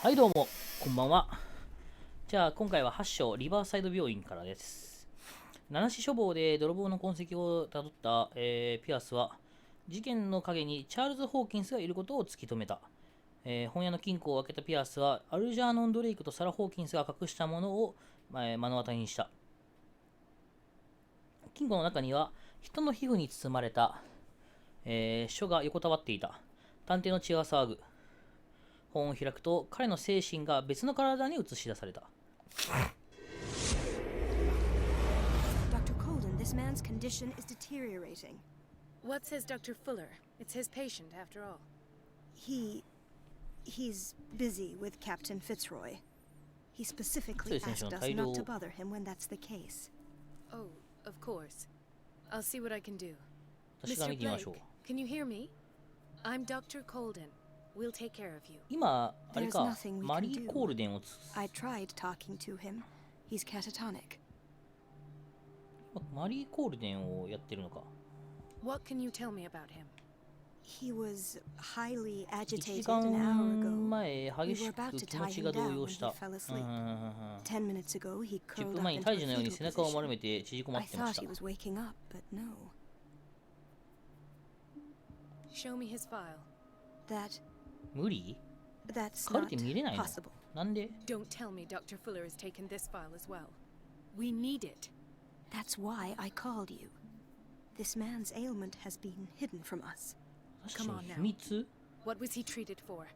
はいどうも、こんばんは。じゃあ今回は8章リバーサイド病院からです。七死処方で泥棒の痕跡をたどった、ピアスは事件の陰にチャールズ・ホーキンスがいることを突き止めた。本屋の金庫を開けたピアスはアルジャーノン・ドレイクとサラ・ホーキンスが隠したものを、目の当たりにした。金庫の中には人の皮膚に包まれた、書が横たわっていた。探偵の血が騒ぐ。本を開くと彼の精神が別の体に映し出された。Dr. Colden, this man's condition is deteriorating. What says Dr. Fuller? It's his patient, after all. He's busy with Captain Fitzroy. He specifically asked us not to bother him when that's the case. Oh, of course. I'll see what I can do. 私が見てみましょう。 Can you hear me? I'm Dr. Colden.We'll take care of you. 今、あれか、マリー・コールデンをI tried talking to him. He's catatonic. マリー・コールデンをやってるのか。 What can you tell me about him? He was highly 1 agitated 時 an hour 間 ago. 前、激 We し were about く to 気持 tie ち him が動 down 揺 when し he た。 fell asleep. 10 minutes ago, he 10 curled 分 up 前に into 胎 a 児のように fetal 背中を丸 position. めて縮こま I ってまし thought た。 he was waking up, but no. Show me his file. That 無理？ that's カル not テ見れないの？ possible. なんで？ Don't tell me Dr. Fuller has taken this file as well. We need it. That's why I called you. This man's ailment has been hidden from us. 確かに秘密？ What was he treated for?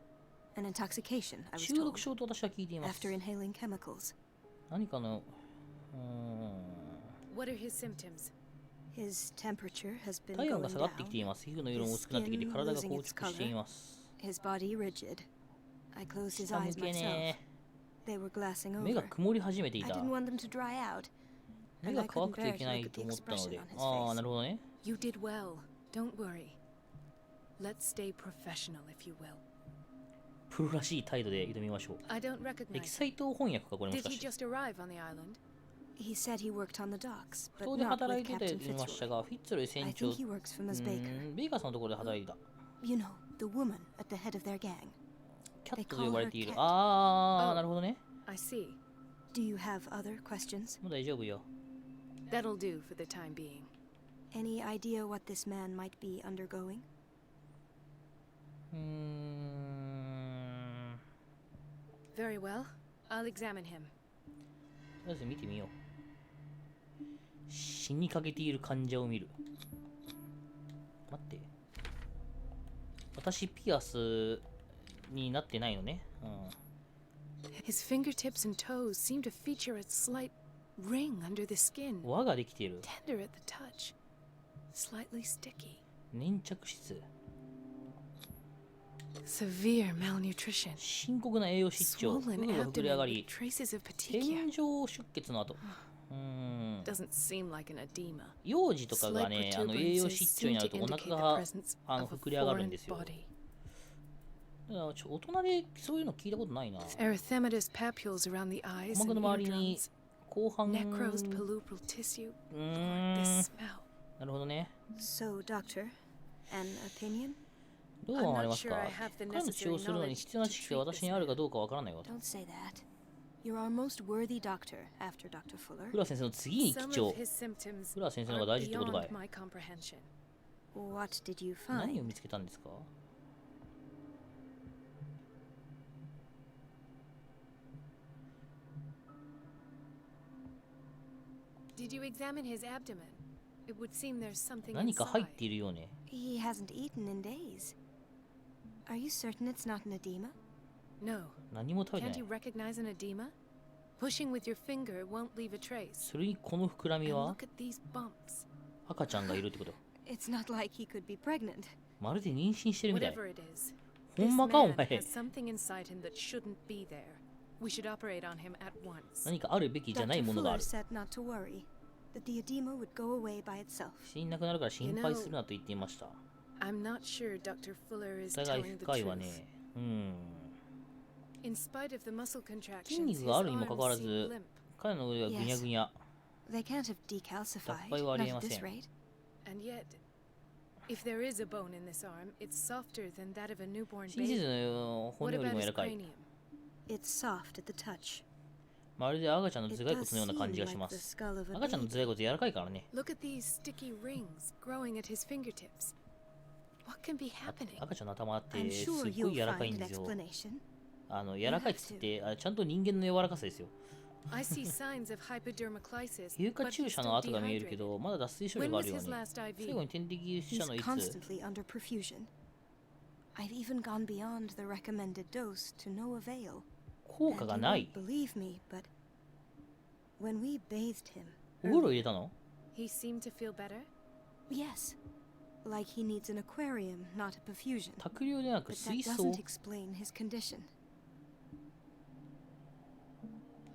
An intoxication, I was 中 told, 毒症と私は聞いています。 after inhaling chemicals. 何かの、What are his symptoms? His temperature has been 体温 going が下がってきてい down. ます。皮膚の色も薄くなってきて体が硬直しています。 His body rigid. I closed his 下向 eyes け myself. ね。 They were glassing 目が over. 曇り始めてい I た。 didn't want them to dry out. 目が乾くといけないと思ったので。ああ、なるほどね。You did well. Don't worry. Let's stay professional, if you will. プロらしい態度で挑みましょう。 I don't エ recognize キサイト翻訳かこれもし Did か he して。 just arrive on the island? He said he worked on the docks, 不 but 当で not 働 with いてて Captain 言いました Fitzroy. が、フィッツロイ I 船 think 長、he works from Miss Baker. ベイカーさんのところで働いてた。 You know, the woman at the head of their gang. キャットと呼ばれている。 They call her cat. ああ、なるほどね。 I see. Do you have other questions? もう大丈夫よ。 That'll do for the time being. Any idea what this man might be undergoing? うーん。 Very well. I'll examine him. とりあえず見てみよう。死にかけている患者を見る。待って。私、ピアスになってないのね。His fingertips and toes seem to feature a slight ring under the skin. 輪ができている。 Tender at the touch. Slightly sticky. 粘着質。 Severe malnutrition. 深刻な栄養失調。 Swollen 腹が膨れ上が abdomen り with。traces of 天 petechia. 井出血の後。Doesn't seem like an edema. 幼児とかがね、栄養失調になるとお腹が膨れ上がるんですよ。だから大人でそういうの聞いたことないな。 Erythematous papules around the eyes 鼓膜 and の周りに eardrums. 後半 Necrosed palpebral tissue. This smell. なるほどね。 So, doctor, an opinion? どう思われますか？彼の治療をするのに必要な知識が私にあるかどうかわからないわと。 Don't say that. You're our most worthy doctor after Dr. Fuller. フラー先生の次に貴 Some 重 of。his symptoms フラー先生の方 are が大事ってことかい。 beyond my comprehension. What did you 何を find? 見つけたんですか？ Did you examine his abdomen? It would seem there's something 何か入っ inside. ているようね。 He hasn't eaten in days. Are you certain it's not an edema? No. 何も食べて Can't ない you。recognize an edema? Pushing with your finger won't leave a trace. それにこの膨らみ And は look at these bumps. 赤ちゃんがいるってこと。 It's not like he could be pregnant. まるで妊娠してるみたい。 Whatever it is, ほ this んまかお man 前。 has something inside him that shouldn't be there. We should operate on him at once. 何かあるべきじゃない Dr. ものがあ Fuller る。 said not to worry, that the edema would go away by itself. 死んなくなるから心配するなと言っていました。 I'm not sure Dr. Fuller is お互い telling the 深いわ truth. ね。In spite of the muscle 筋 contractions, 肉 his があるにもかかわら arms ず seem limp. 彼の腕はぐにゃぐにゃ。 They can't have decalcified, Dabei war not die at this Masse. rate. And yet, if there is a bone in this arm, it's softer than that of a newborn 新生児 baby. の骨 What より about も柔 his らかい。 cranium? It's soft at the touch. まるで赤ちゃんの頭蓋骨のような感じがします。赤ちゃんの頭蓋骨柔らかいからね。Look at these sticky rings growing at his fingertips. What can be happening? 赤ちゃんの頭ってすっごい柔らかいんですよ。柔らかいっつってちゃんと人間の柔らかさですよ。I see signs of hypodermaclysis. 皮膚科注射の跡が見えるけど、まだ脱水症状があるよね。最後に点滴したのいつ？ constantly under perfusion. I've even gone beyond the recommended dose to no avail. 効果がない。Believe me, but when we bathed him, お風呂入れたの？ He seemed to feel better? Yes. Like he needs an aquarium, not a perfusion. 濁流でなく But 水 that 槽。 doesn't explain his condition.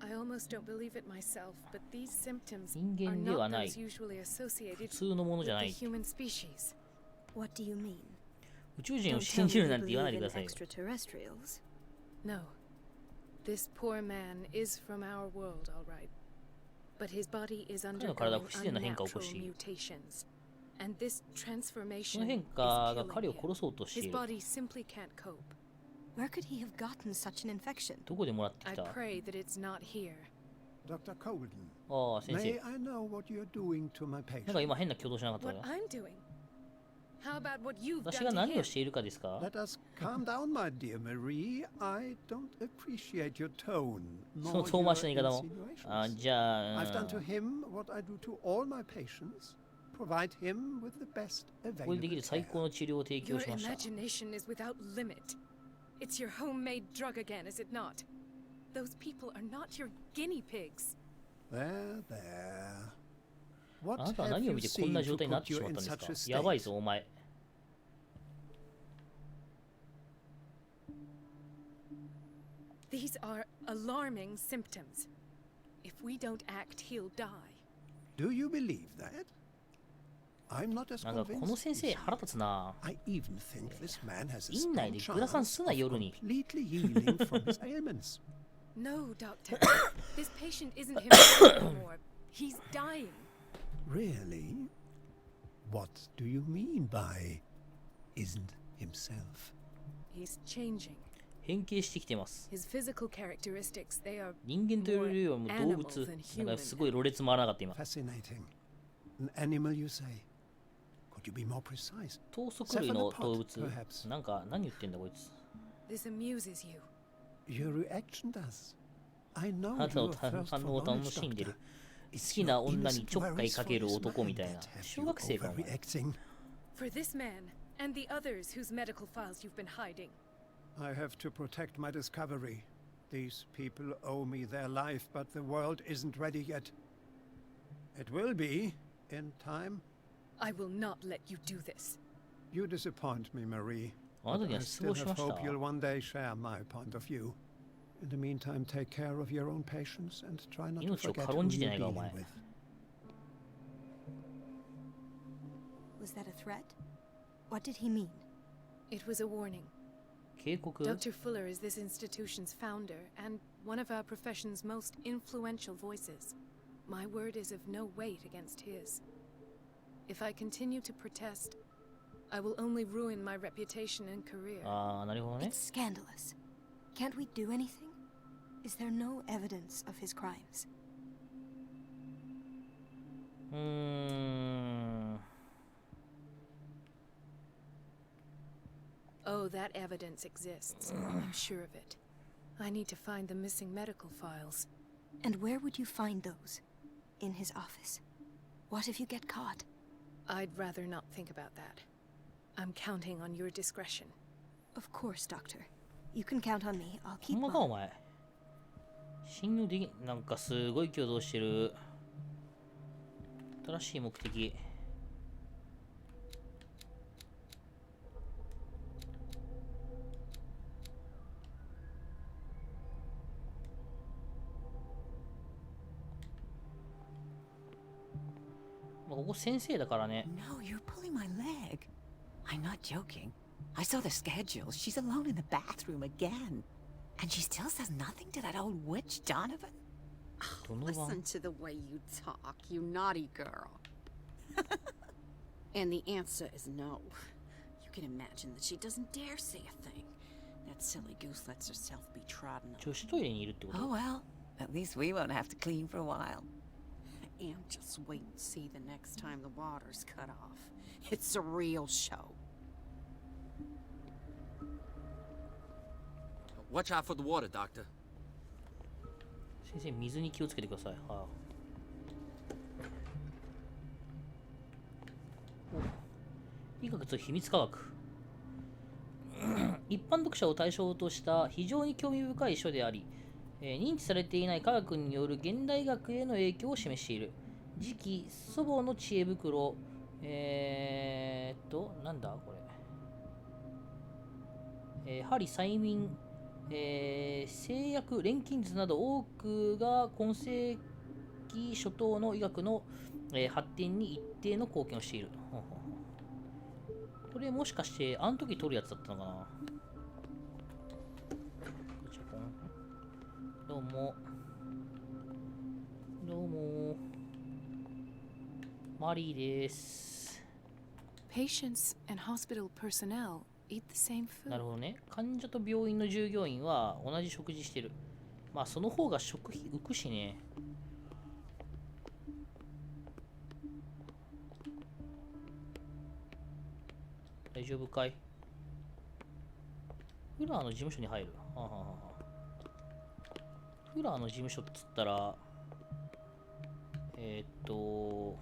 I almost don't believe it myself, but these symptoms 人 are 間では not ない those usually 普 associated 通のもの with じゃな the い。 human species. What do you mean? 宇宙人を Don't 信 tell じ me る you なんて言わない believe でく in ださいよ。 extraterrestrials. No. This poor man is from our world, all right. But his body is 彼の体は undergoing 不自然な変化を起こ unnatural し、 mutations. And this その transformation 変 is 化が killing 彼を him. 殺そうとしてい His る。 body simply can't cope. Where could he have gotten such an infection? どこでもらって I きた？ pray that it's not here. Dr. Colden, ああ、先 may 生。 I know what you're doing to my なんか patient? 今変な挙動しなかった What よ。 I'm doing? How about what you've 私 done が to 何を him? しているかですか？ Let us calm down, my dear Marie. I don't appreciate your tone, その nor 遠 your 回しな言い方も。あ、 insinuations. じゃあ、 I've done to him what I do to all my patients. Provide him with the best ここででき available る最高 care. の治療を提供 Your しました。 imagination is without limit. It's your homemade drug again, is it not? Those people are not your guinea pigs. There, there. あ What なたは have 何を you 見てこん seen な to 状態になっ put てし you まっ in たんです such か？ a やばい state? ぞ、お前。These are alarming symptoms. If we don't act, he'll die. Do you believe that? I'm not as なんかこの convinced. 先生腹立つな。 I even think this man has a 院内で strong グラサン chance すな、 of 夜に。 completely healing from his ailments. No, doctor. This patient isn't him anymore. He's dying. Really? What do you mean by isn't himself? He's changing. 変形してきてます。 His physical characteristics, they are 人間というよりはもう動物。なんかすごいろれつ回らなかった今。 Fascinating. An animal, you say? Could you be more precise? 頭足類の動物。 Perhaps. なんか何言ってんだこいつ。 This amuses you. Your reaction does. I know あなた you の are first 反 for 応を楽 knowledge, しんでる。 doctor. 好きな女にちょっかいかける男みたいな。 Have 小 you 学生かお前。 overreacting? For this man and the others whose medical files you've been hiding. I have to protect my discovery. These people owe me their life, but the world isn't ready yet. It will be, in time. I will not let you do this. You disappoint me, Marie. あなた But に I は失 still 望し have ました。 hope you'll one day share my point of view. In the meantime, take care of your own patients and try not to 命を forget 軽 who んじて you're ないかお dealing 前。 with. Was that a threat? What did he mean? It was a warning. 警告？ Dr. Fuller is this institution's founder and one of our profession's most influential voices. My word is of no weight against his. If I continue to protest, I will only ruin my reputation and career. ああ、なるほどね It's。scandalous. Can't we do anything? Is there no evidence of his crimes? うーん。 Oh, that evidence exists. I'm sure of it. I need to find the missing medical files. And where would you find those? In his office? What if you get caught? I'd rather not think about that. I'm counting on your discretion. Of course, Doctor. You can count on me. I'll ほ keep んまかお on. 前。信用できなんかすごい挙動してる。新しい目的。まあここ先生だからね。 No, you're pulling my leg. I'm not joking. I saw the schedule. She's alone in the bathroom again. And she still says nothing to that old witch, Donovan. どの番 Listen to the way you talk, you naughty girl. And the answer is no. You can imagine that she doesn't dare say a thing. That silly goose lets herself be trodden on. 女子トイレにいるってこと？ Oh well, at least we won't have to clean for a while. And just wait and see the next time the water's cut off. It's a real show. Watch out for the water, Doctor. 先生、水に気をつけてください。はあ、医学と秘密科学。一般読者を対象とした非常に興味深い書であり、認知されていない科学による現代学への影響を示している。次期祖母の知恵袋、なんだこれ。針、催眠、製薬、錬金術など多くが今世紀初頭の医学の、発展に一定の貢献をしている。これもしかしてあの時撮るやつだったのかな。どうもどうもマリーです。 Patients and hospital personnel eat the same food. なるほどね。患者と病院の従業員は同じ食事してる。まあその方が食費浮くしね。大丈夫かい？フラーの事務所に入る。はあはあはあ、フラーの事務所っつったら、こ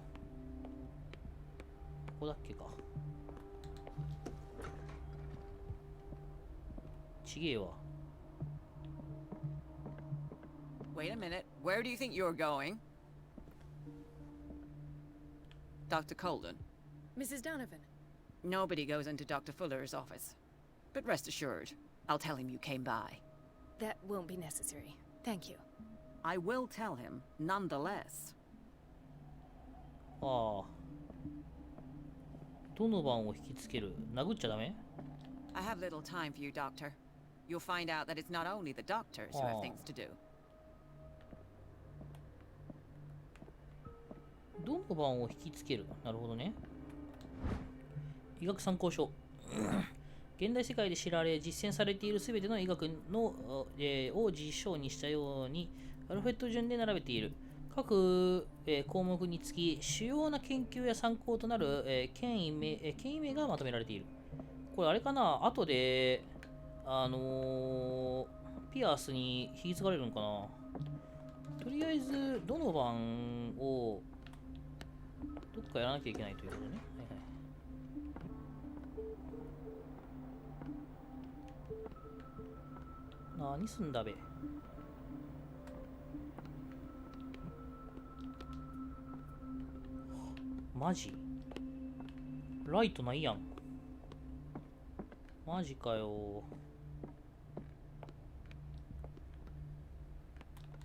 こだっけか。ちげえわ。Wait a minute. Where do you think you're going? Dr. Colden. Mrs. Donovan. Nobody goes into Dr. Fuller's office. But rest assured, I'll tell him you came by. That won't be necessary. Thank you. I will tell him, nonetheless. ああ。ドノバンを引きつける。殴っちゃダメ？ I have little time for you, Doctor. You'll find out that it's not only the doctors who have things to do. ドノバンを引きつける。なるほどね。医学参考書。現代世界で知られ、実践されているすべての医学の、を辞書にしたように、アルファベット順で並べている。各、項目につき、主要な研究や参考となる、権威名がまとめられている。これあれかな、後で、ピアスに引き継がれるのかな。とりあえず、ドノバンを、どっかやらなきゃいけないということね。はいはい。何すんだべ。マジ？ライトないやん。マジかよ。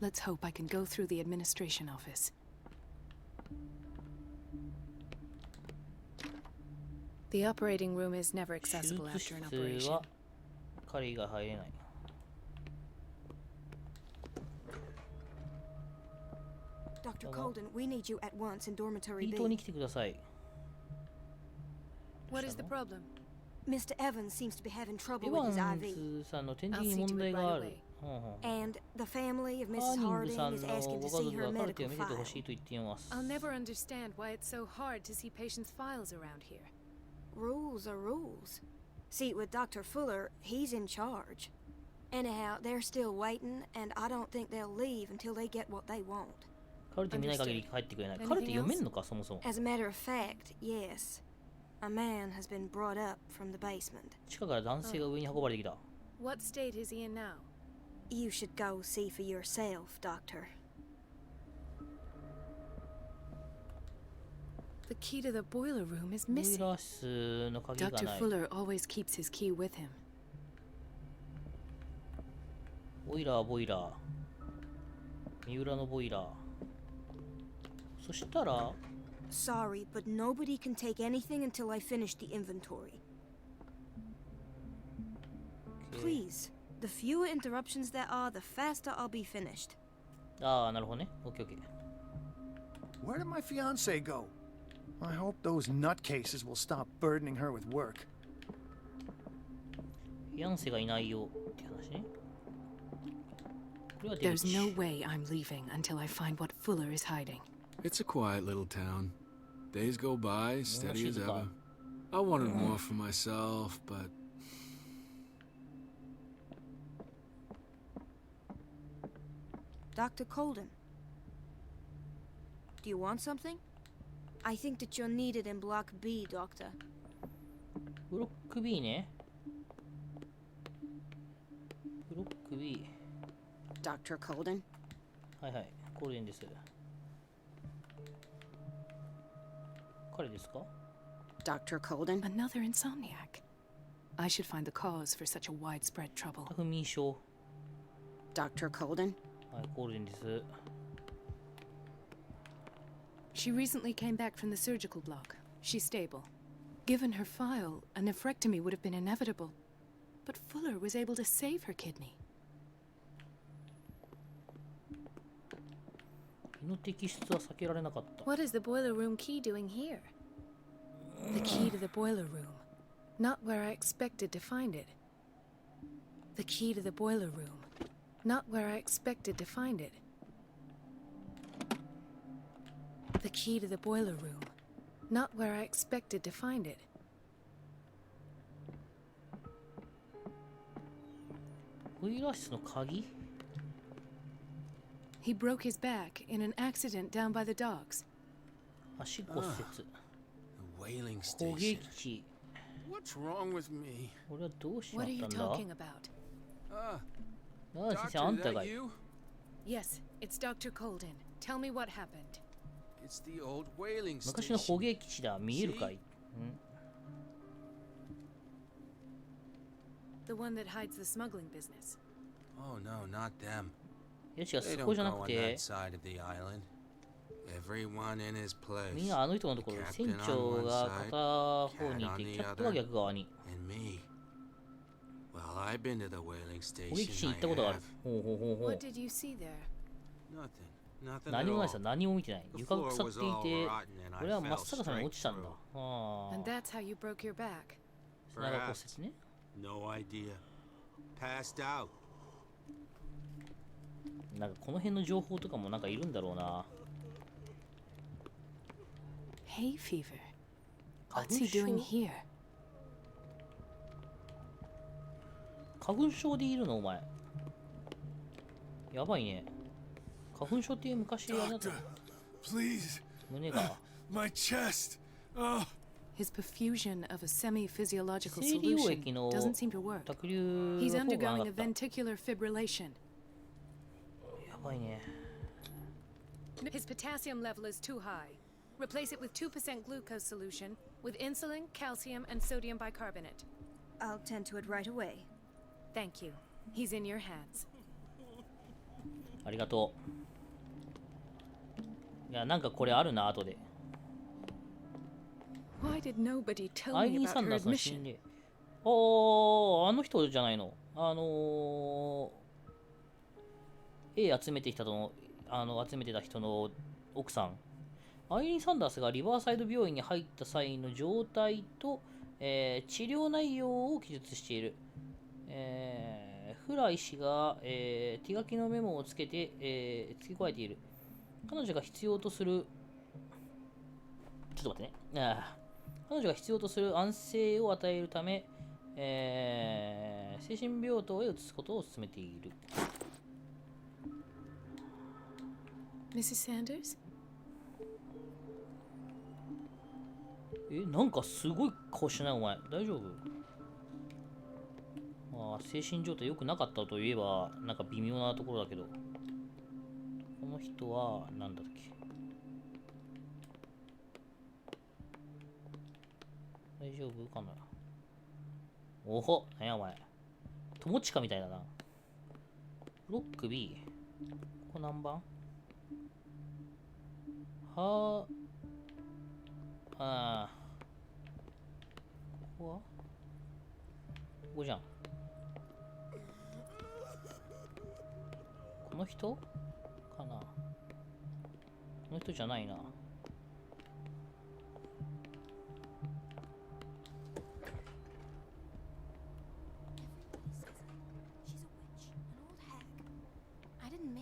Let's hope I can go through the administration office. The operating room is never 手術 accessible after 室 an operation. は彼が入れない。Dr. Colden, we need you at once in dormitory ピートに B. 来てください。 What is the problem? Mr. Evans seems to be having エ trouble ヴ with his ァン IV. ズさんの点滴 I'll に see 問 to 題 it が right ある away.。And the family of ハ Mrs. ーニングさ Harding ん is の asking ご to 家 see 族 her がカルテ medical を見せてほ file. しいと言っています I'll never understand why it's so hard to see patients' files around here. Rules are rules. See, with Dr. Fuller, he's in charge. Anyhow, they're still waiting, and I don't think they'll leave until they get what they want. カルテ見ない限り帰ってくれない。 Anything カルテ読めんのか、そもそも。 As a matter of fact, yes. A man has been brought up from the basement. 地下から男性が上に運ばれてきた。What state is he in now? You should go see for yourself, Doctor. The key to the boiler room is ボイ missing. ラー室の鍵が Dr. ない。 Fuller always keeps his key with him. ボイラー、ボイラー。三浦のボイラー。そしたら、 Sorry, but nobody can take anything until I finish the inventory. Please, the fewer interruptions there are, the faster I'll be finished. ああ、なるほどね。オッケーオッケー。 Where did my fiancé go? I hope those nutcases will stop burdening her with work. フィアンセがいないよって話ね。これは出 There's 口。 no way I'm leaving until I find what Fuller is hiding. It's a quiet little town. Days go by, steady as ever. I wanted more for myself, but Dr. Colden. Do you want something? I think that you're needed in Block B, Doctor. ブロック B ね。ブロック B。Dr. Colden? はいはい。コールデンです。彼ですか？ Dr. Colden? Another insomniac. I should find the cause for such a widespread trouble. 不眠症。 Dr. Colden? はい、コールデンです。 She recently came back from the surgical block. She's stable. Given her file, a nephrectomy would have been inevitable. But Fuller was able to save her kidney. 胃の摘出は避けられなかった。 What is the boiler room key doing here? The key to the boiler room. Not where I expected to find it. The key to the boiler room. Not where I expected to find it. The key to the boiler room. Not where I expected to find it. ボイラー室の鍵？ He broke his back in an accident down by the docks. 足骨折。 the whaling 攻 station. 撃地。 What's wrong with me? 俺はどうしま What っ are た you んだ？ talking about? Ah, ああ、先生、 doctor, あん is たが that。you? Yes, it's Dr. Colden. Tell me what happened. It's the old whaling 昔の捕 station. 鯨地だ。見えるかい？ The one that hides the smuggling business. Oh no, not them. いや違う、 They そこ don't じゃな go く on て that、side of the island. Everyone in his みん place. なあの人のところ、船長が片方にいて、キャットが逆側に。 And me. Well, I've been to the whaling 捕撃地に station. 行ったことがある I。ほうほうほうほ What う。 did you see there? Nothing. Nothing 何 at もないさ、 all. 何も見てない。 The 床が floor 腐っ was てい all て、 rotten and 俺 I は真 fell っ逆さまに straight 落ちたんだ through.。あ And あ。 that's how you broke your back. 背中骨折ね。 No idea. Passed out. なんかこの辺の情報とかもなんかいるんだろうな。 Hay fever. 花 What's 粉 he doing 症？ here? 花粉症でいるのお前。やばいね。花粉症って昔あれだった。 Please, 胸が。 my chest. Oh, His perfusion of a semi-physiological 生理溶 solution 液の doesn't seem to work. 濁流 He's の方がな undergoing か a った。 ventricular fibrillation. やばいね。 His potassium level is too high. Replace it with 2% glucose solution with insulin, calcium, and sodium bicarbonate. I'll tend to it right away. Thank you. He's in your hands. ありがとう。いや、なんかこれあるな、後で。 Why did nobody tell アイ me リーン・サ about ン her ダースの心 admission? 霊。あの人じゃないの。絵集めてきたの、集めてた人の奥さん。アイリーン・サンダースがリバーサイド病院に入った際の状態と、治療内容を記述している。フライ氏が、手書きのメモをつけて、付け加えている。彼女が必要とする、ちょっと待ってね。彼女が必要とする安静を与えるため、精神病棟へ移すことを進めている。 Mrs. Sanders? なんかすごい顔しないお前。大丈夫？まあ、精神状態良くなかったといえば、なんか微妙なところだけど。この人は、なんだっけ。大丈夫かな。おほ、なんやお前。友近みたいだな。ブロック B。ここ何番？はあ。ここはここじゃん。この人かな。この人じゃないな。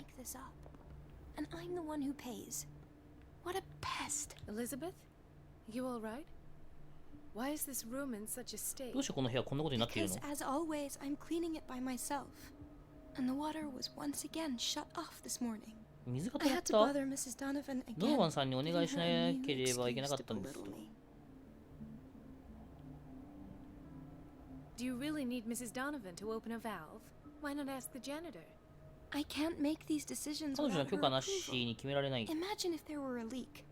pick this up. And I'm the one who pays. What a pest. Elizabeth? You all right? Why is this room in such a state? どうしてこの部屋こんなことになっているの Because, as always, I'm cleaning it by myself. And the water was once again shut off this morning. 水が I 止まっ had to た bother Mrs. Donovan ドノ again. バンさんにお願いしな giving her a new ければいけなか excuse ったんです to と belittle me. Do you really need Mrs. Donovan to open a valve? Why not ask the janitor? I can't make these decisions 彼女の without 許 her 可なし approval. に決められない。 Imagine if there were a leak.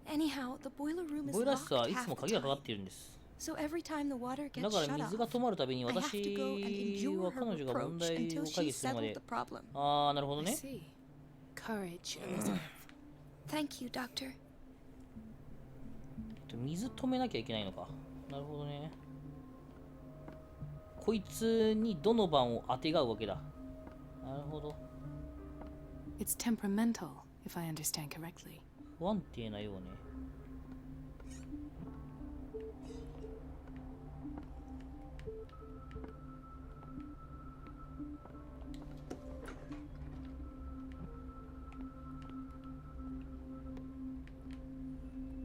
Anyhow, the boiler room is ボイラー locked 室はいつ half も the 鍵がかか time. っているんです。 So every time the water だ gets から shut 水が off, 止まるたびに I have 私 to go and endure は her 彼女が問 reproach 題 until を会議 she's するま settled で the。problem. ああ、なるほど I ね。 see. Courage, Elizabeth. Thank you, Doctor. 水止めなきゃいけないのか。なるほどね。こいつにドノバンをあてがうわけだ。なるほど。 It's temperamental, if I understand correctly. 不安定なようね。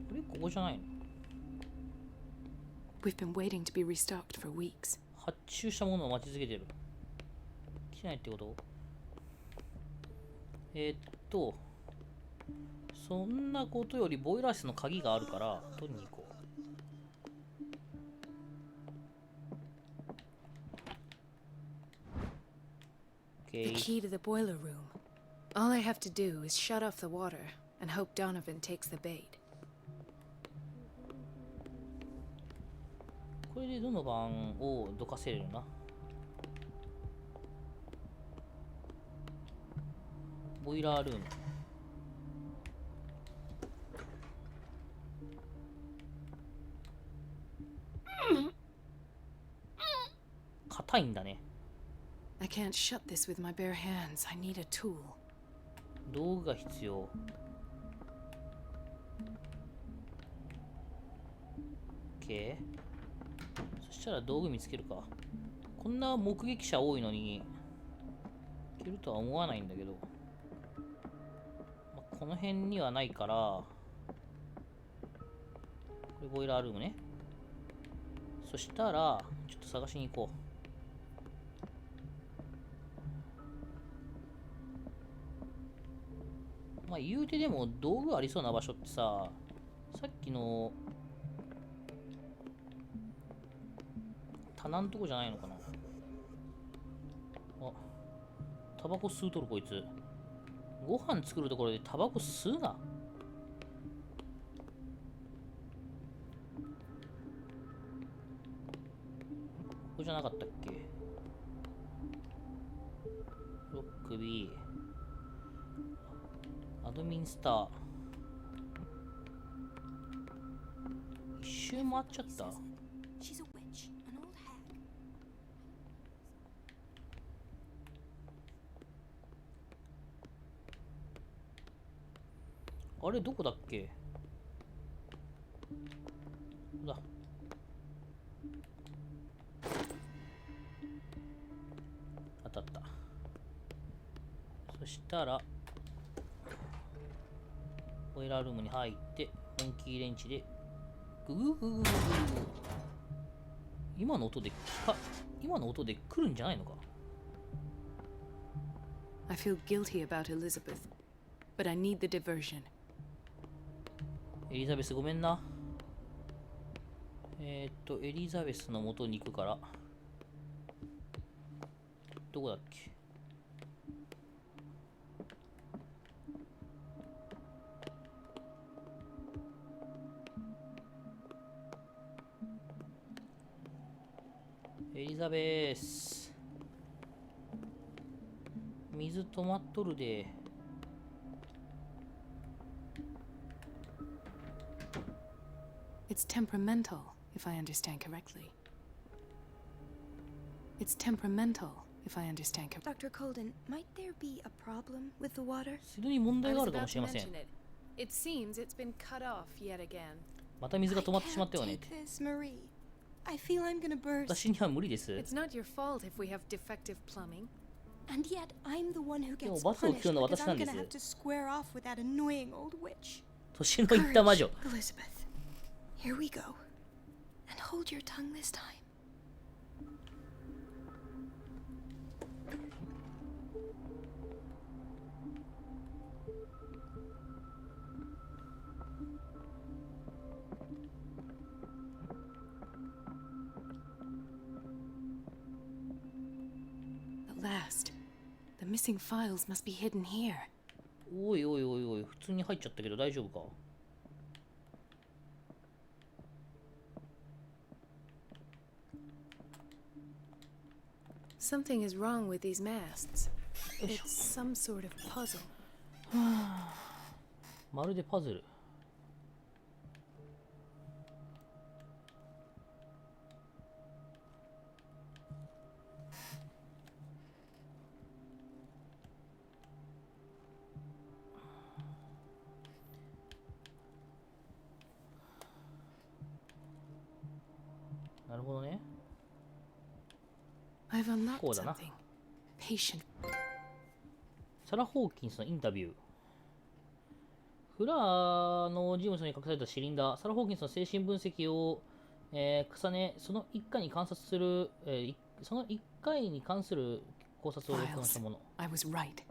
これここじゃないの？ We've been waiting to be restocked for weeks. 発注したものを待ち続けてる。来てないってこと？そんなことよりボイラー室の鍵があるから取りに行こう。The key to the boiler room. All I have to do is shut off the water and hope Donovan takes the bait. これでドノバンをどかせれるな。ボイラールーム。硬いんだね。I can't shut this with my bare hands. I need a tool. 道具が必要。OK。そしたら道具見つけるか。こんな目撃者多いのに、いけるとは思わないんだけど。まあ、この辺にはないから、これボイラールームね。そしたら、ちょっと探しに行こう。まあ言うてでも道具ありそうな場所ってさ、さっきの棚んとこじゃないのかな。あ、タバコ吸うとるこいつ。ご飯作るところでタバコ吸うな。ここじゃなかったっけ。ロックビー。アドミンスター。一周回っちゃった。 She's a witch, an old hag. あれどこだっけ。ここだ。当たった。そしたらボイラールームに入ってモンキーレンチでグググググググ。今の音で来るんじゃないのか。 I feel guilty about Elizabeth, but I need the diversion. エリザベスごめんな。エリザベスの元に行くから。どこだっけ。エリザベス。水止まっとるで。It's temperamental, if I understand correctly. It's temperamental, if I understand correctly. Dr. Colden, might there be a problem with the water? 水に問題 I があ was るかも about し to れません。 mention it. It seems it's been cut off yet again. また水が止まってしま I ったよね can't。take this, Marie. I feel I'm gonna burst. 私には無理です。 It's not your fault if we have defective plumbing. And yet I'm the one who gets 罰を食うのは punished 私な because ん I'm で gonna す。 have to square off with that annoying old witch. 年のいった魔女。 Elizabeth. Here we go. And hold your tongue this time. At last. The missing files must be hidden here. おいおいおいおい、普通に入っちゃったけど大丈夫か。Something is wrong with these masts. It's some sort of puzzle. まるでパズル。なるほどね。 I've unlocked こうだな。 something. Patient. サラ・ホーキンスのインタビュー。フラーの事務所に隠されたシリンダー、サラ・ホーキンスの精神分析を、重ね、その一回に観察する、その一回に関する考察を録音したもの。 I was right.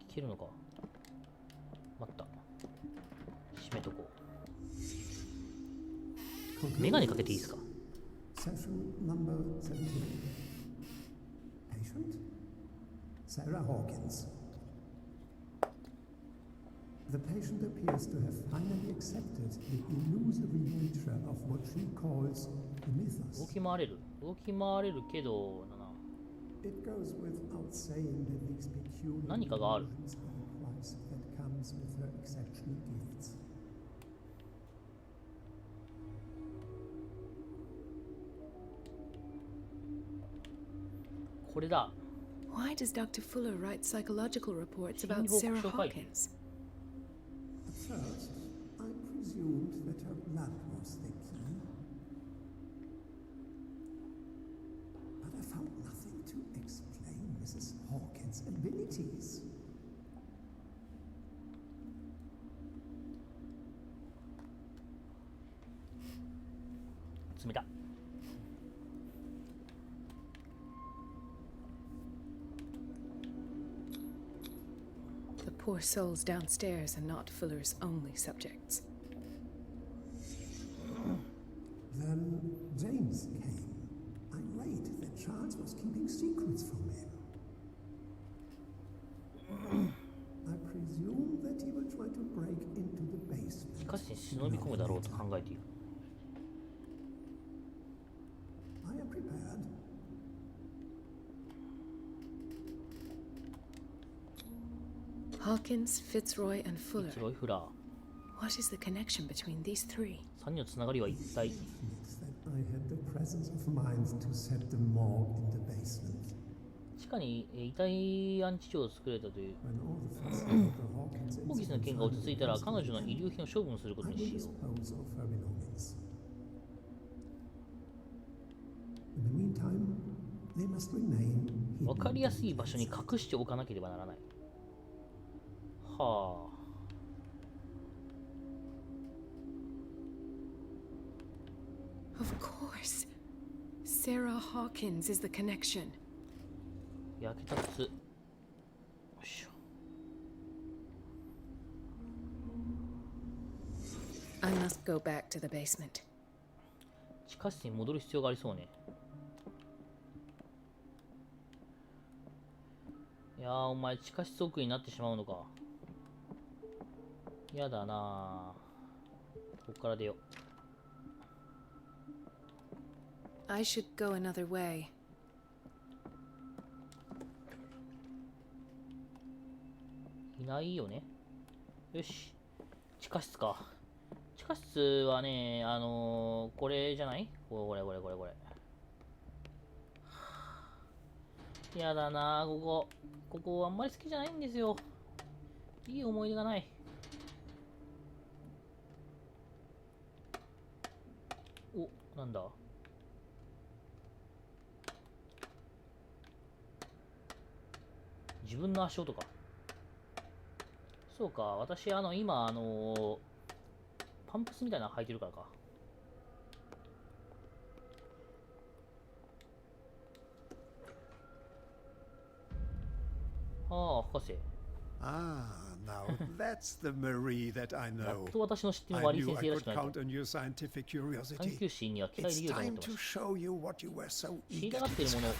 聞けるのか。待った。閉めとこう。メガネかけていいですか。 Session number 17. Patient? Sarah Hawkins. The patient appears to have finally accepted the illusory nature of what she calls the 動 mythos. き回れる。動き回れるけど、なな。 It goes without saying that these peculiar 何かがある。 illusions are the price that comes with her exceptional gifts. これだ。 Why does Dr. Fuller write psychological reports about 心理 Sarah 報告書会議。 Hawkins? At first, I presumed that her blood was the key. But I found nothing to explain Mrs. Hawkins' abilities. 詰めた。 The poor souls downstairs are not Fuller's only subjects. Then James came. Irate that Charles was keeping secrets from him. I presume that he will try to break into the basement. しかし忍び込むだろうと考えている。 I am prepared. Hawkins, Fitzroy, and Fuller. 白いフラー。 What is the connection between these three? 3人のつながりは一体。 Thinks that I had the presence of mind to set the morgue in the basement. 地下に遺体安置所を作れたという。 When all the fuss about the Hawkins ホーキンスの件が落ち着いたら彼女の遺留品を処分すること I に will しよう。 dispose of her belongings. In the meantime, they must remain わ hidden. かりやすい場所に隠しておかなければならない。はあ。 Of course. Sarah Hawkins is the connection. 焼けた靴。よいしょ。 I must go back to the basement. 地下室に戻る必要がありそうね。いやー、お前地下室奥になってしまうのか。やだなー。ここから出よう。 I should go another way. いないよね。よし。地下室か。地下室はね、これじゃない？これ。やだなー、ここあんまり好きじゃないんですよ。いい思い出がない。お、なんだ？自分の足音か。そうか、私、今、パンプスみたいなの履いてるからか。ああ、博士。Ah, now that's the Marie that I や know. っと私の知ってる I マリー knew 先 I 生らし could くない count と。 on your scientific 探 curiosity. 求心には期待でき It's ると思って time ま to した。 show you what you were so 知り eager たが to っているもの discover.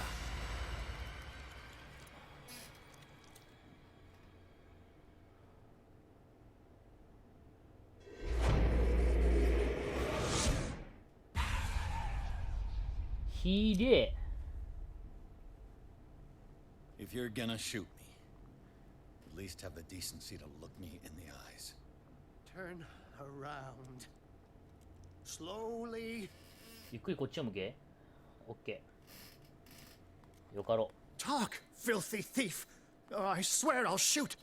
ひでえ。 If you're gonna shoot me, at least have the decency to look me in the eyes. Turn around. Slowly. ゆっくりこっちを向け。オッケー。よかろ Talk, filthy thief. Oh, I swear I'll shoot.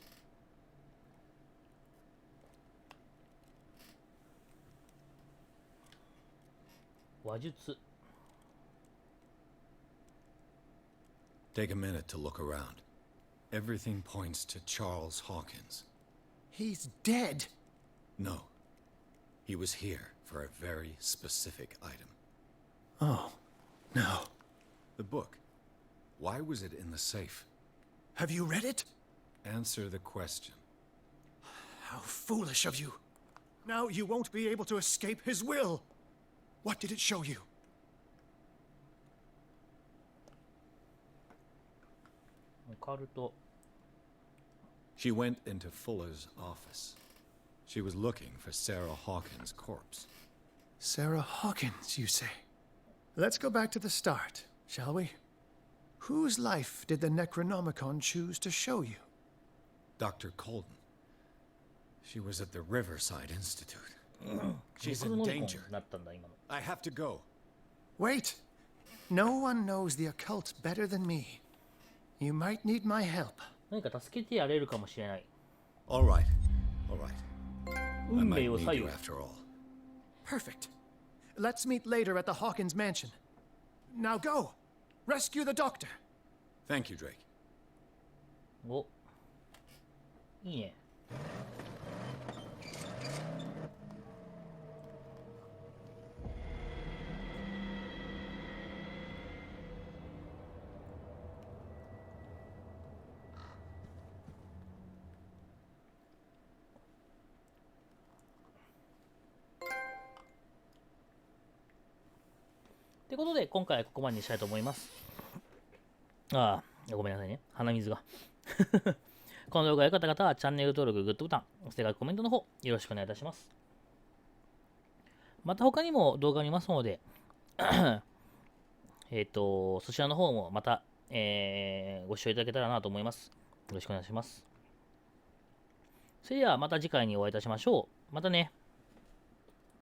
う。話術。 Take a minute to look around. Everything points to Charles Hawkins. He's dead. No. He was here for a very specific item. Oh, no. The book. Why was it in the safe? Have you read it? Answer the question. How foolish of you. Now you won't be able to escape his will. What did it show you? オカルト。 She went into Fuller's office. She was looking for Sarah Hawkins' corpse. Sarah Hawkins, you say? Let's go back to the start, shall we? Whose life did the Necronomicon choose to show you? Dr. Colden. She was at the Riverside Institute. She's ネクロ in ノミコン danger. になったんだ、今の。 I have to go. Wait. No one knows the occult better than me. You might need my help. 何か助けてやれるかもしれない。 All right. All right. I 運 might 命を need 左 you 右。 after all. Perfect. Let's meet later at the Hawkins mansion. Now go. Rescue the doctor. Thank you, Drake. お。いいね。ということで、今回はここまでにしたいと思います。ああ、ごめんなさいね。鼻水が。この動画が良かった方は、チャンネル登録、グッドボタン、それからコメントの方、よろしくお願いいたします。また他にも動画ありますので、そちらの方もまた、ご視聴いただけたらなと思います。よろしくお願いします。それではまた次回にお会いいたしましょう。またね。